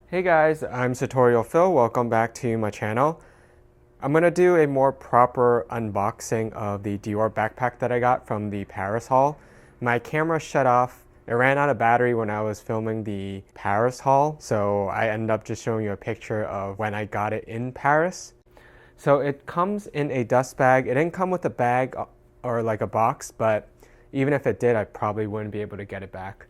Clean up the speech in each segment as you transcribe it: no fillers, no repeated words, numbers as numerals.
Hey guys, I'm Tutorial Phil. Welcome back to my channel. I'm going to do a more proper unboxing of the Dior backpack that I got from the Paris haul. My camera shut off. It ran out of battery when I was filming the Paris haul, so I ended up just showing you a picture of when I got it in Paris. So it comes in a dust bag. It didn't come with a bag or like a box, but even if it did, I probably wouldn't be able to get it back.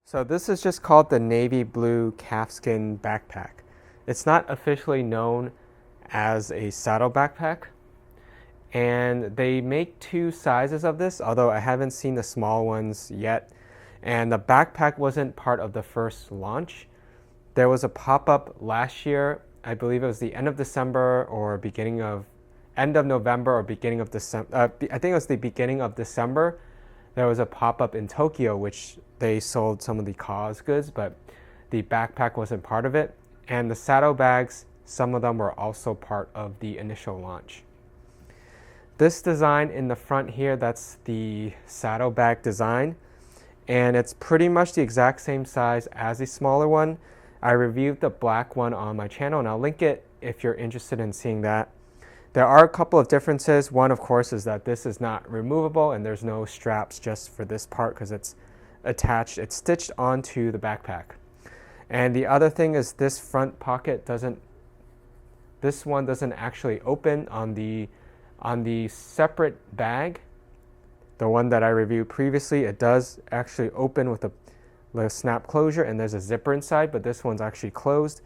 So this is just called the navy blue calfskin backpack. It's not officially known as a saddle backpack. And they make two sizes of this, although I haven't seen the small ones yet. And the backpack wasn't part of the first launch. There was a pop-up last year. I believe it was the end of December or end of November or beginning of December. I think it was the beginning of December. There was a pop-up in Tokyo, which they sold some of the cause goods, but the backpack wasn't part of it. And the saddlebags, some of them were also part of the initial launch. This design in the front here, that's the saddlebag design. And it's pretty much the exact same size as the smaller one. I reviewed the black one on my channel, and I'll link it if you're interested in seeing that. There are a couple of differences. One, of course, is that this is not removable and there's no straps just for this part because it's attached, it's stitched onto the backpack. And the other thing is this front pocket this one doesn't actually open on the separate bag. The one that I reviewed previously, it does actually open with a snap closure and there's a zipper inside, but this one's actually closed.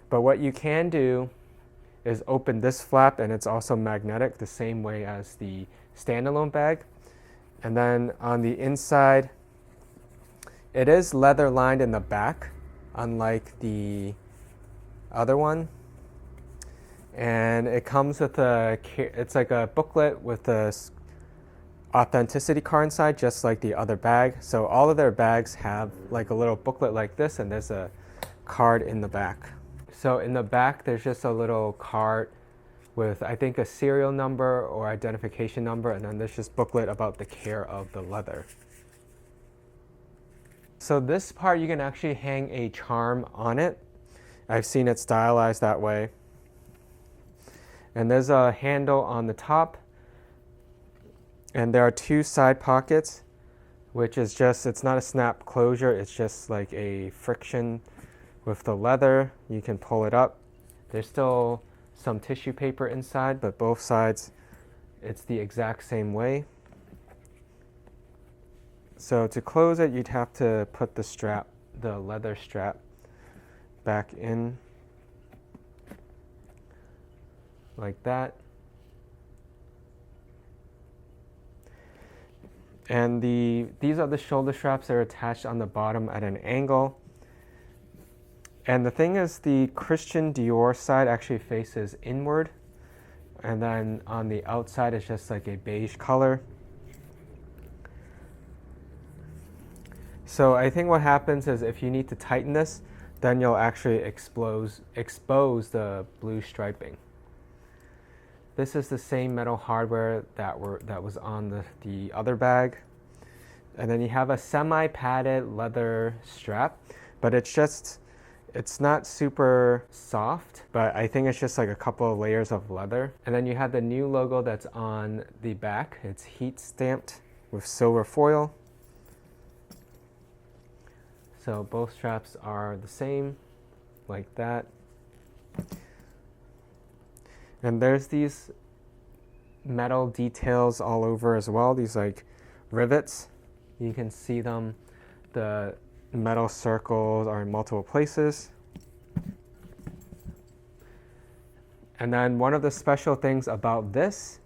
But what you can do is open this flap, and it's also magnetic the same way as the standalone bag. And then on the inside, it is leather lined in the back, unlike the other one. And it comes with it's like a booklet with a authenticity card inside, just like the other bag. So all of their bags have like a little booklet like this, and there's a card in the back. So in the back, there's just a little card with, I think, a serial number or identification number, and then there's just booklet about the care of the leather. So this part, you can actually hang a charm on it. I've seen it stylized that way. And there's a handle on the top. And there are two side pockets, which is just, it's not a snap closure, it's just like a friction with the leather. You can pull it up. There's still some tissue paper inside, but both sides, it's the exact same way. So to close it, you'd have to put the leather strap back in like that. And these are the shoulder straps that are attached on the bottom at an angle. And the thing is, the Christian Dior side actually faces inward. And then on the outside, it's just like a beige color. So I think what happens is if you need to tighten this, then you'll actually expose the blue striping. This is the same metal hardware that was on the other bag. And then you have a semi-padded leather strap, but it's not super soft, but I think it's just like a couple of layers of leather. And then you have the new logo that's on the back. It's heat stamped with silver foil. So both straps are the same, like that. And there's these metal details all over as well, these like rivets. You can see them. The metal circles are in multiple places. And then one of the special things about this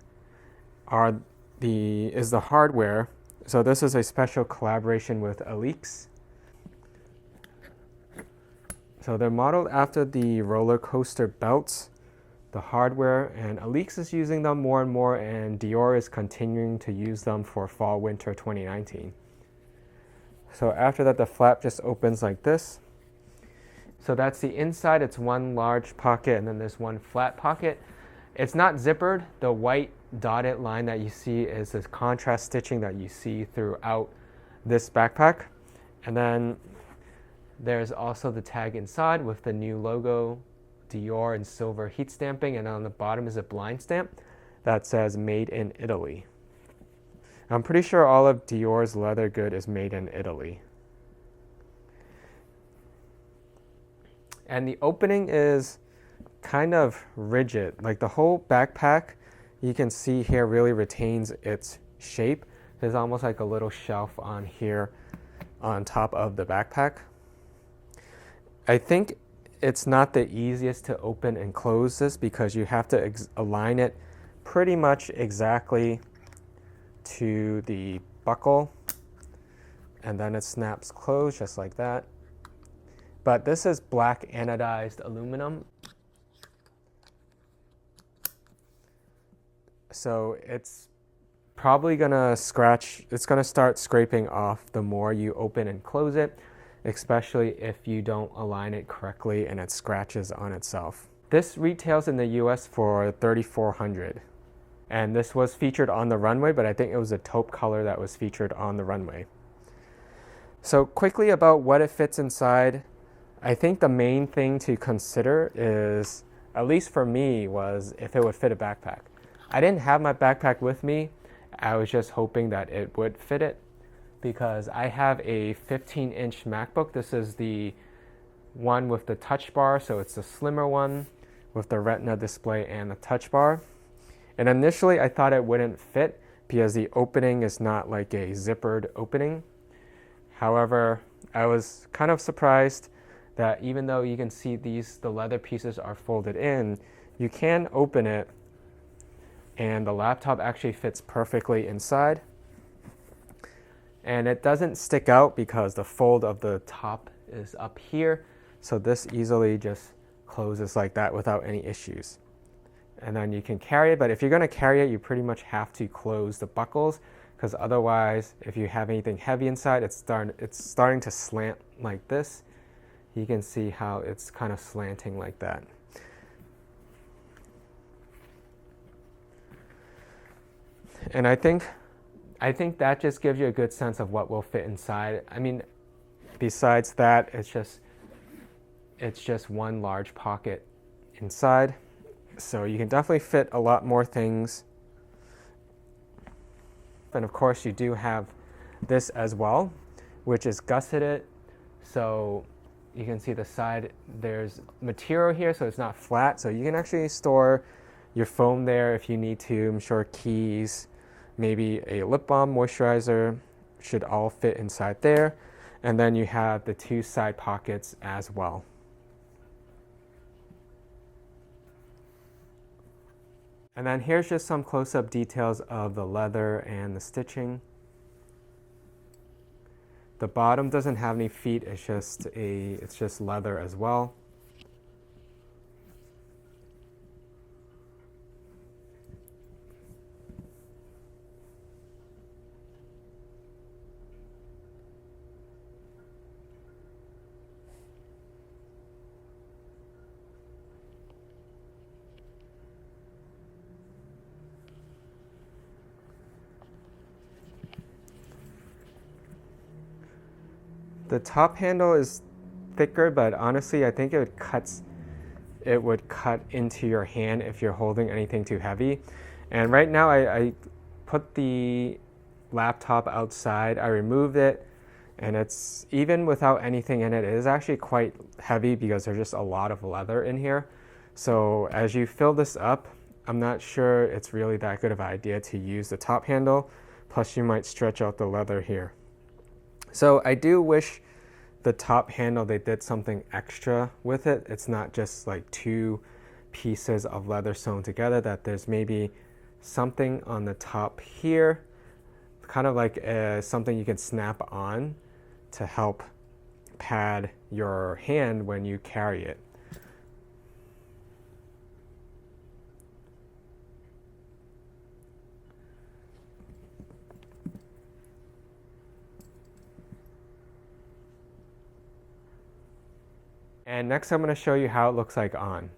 is the hardware. So this is a special collaboration with Alix. So they're modeled after the roller coaster belts, the hardware, and Alix is using them more and more, and Dior is continuing to use them for fall winter 2019. So after that, the flap just opens like this. So that's the inside. It's one large pocket, and then there's one flat pocket. It's not zippered. The white dotted line that you see is this contrast stitching that you see throughout this backpack. And then there's also the tag inside with the new logo, Dior, and silver heat stamping, and on the bottom is a blind stamp that says made in Italy. I'm pretty sure all of Dior's leather good is made in Italy. And the opening is kind of rigid. Like the whole backpack, you can see here, really retains its shape. There's almost like a little shelf on here on top of the backpack. I think it's not the easiest to open and close this because you have to align it pretty much exactly to the buckle, and then it snaps closed just like that. But this is black anodized aluminum, so it's probably gonna scratch. It's gonna start scraping off the more you open and close it, especially if you don't align it correctly and it scratches on itself. This retails in the US for $3,400. And this was featured on the runway, but I think it was a taupe color that was featured on the runway. So quickly about what it fits inside, I think the main thing to consider is, at least for me, was if it would fit a backpack. I didn't have my backpack with me. I was just hoping that it would fit it because I have a 15-inch MacBook. This is the one with the touch bar, so it's the slimmer one with the Retina display and the touch bar. And initially I thought it wouldn't fit because the opening is not like a zippered opening. However, I was kind of surprised that even though you can see the leather pieces are folded in, you can open it and the laptop actually fits perfectly inside. And it doesn't stick out because the fold of the top is up here. So this easily just closes like that without any issues. And then you can carry it, but if you're going to carry it, you pretty much have to close the buckles because otherwise, if you have anything heavy inside, it's starting to slant like this. You can see how it's kind of slanting like that. And I think that just gives you a good sense of what will fit inside. I mean, besides that, it's just one large pocket inside. So you can definitely fit a lot more things. And of course you do have this as well, which is gusseted. So you can see the side, there's material here, so it's not flat. So you can actually store your phone there if you need to. I'm sure keys, maybe a lip balm, moisturizer should all fit inside there. And then you have the two side pockets as well. And then here's just some close-up details of the leather and the stitching. The bottom doesn't have any feet, it's just leather as well. The top handle is thicker, but honestly, I think it would cut into your hand if you're holding anything too heavy. And right now, I put the laptop outside. I removed it, and it's even without anything in it, it is actually quite heavy because there's just a lot of leather in here. So as you fill this up, I'm not sure it's really that good of an idea to use the top handle. Plus, you might stretch out the leather here. So I do wish the top handle, they did something extra with it. It's not just like two pieces of leather sewn together, that there's maybe something on the top here, kind of like something you can snap on to help pad your hand when you carry it. And next I'm going to show you how it looks like on.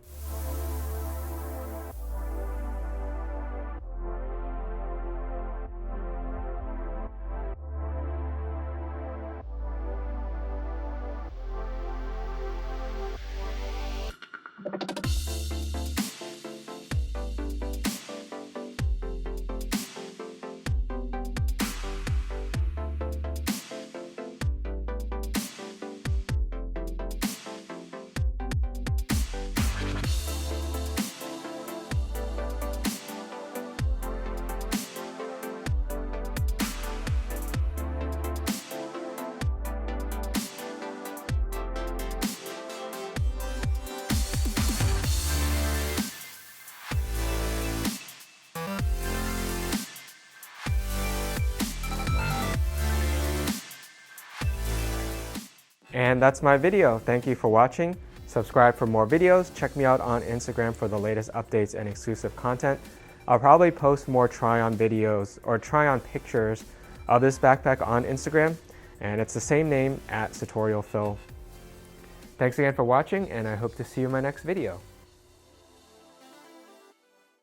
And that's my video. Thank you for watching. Subscribe for more videos. Check me out on Instagram for the latest updates and exclusive content. I'll probably post more try-on videos or try-on pictures of this backpack on Instagram, and it's the same name @SatorialPhil. Thanks again for watching, and I hope to see you in my next video.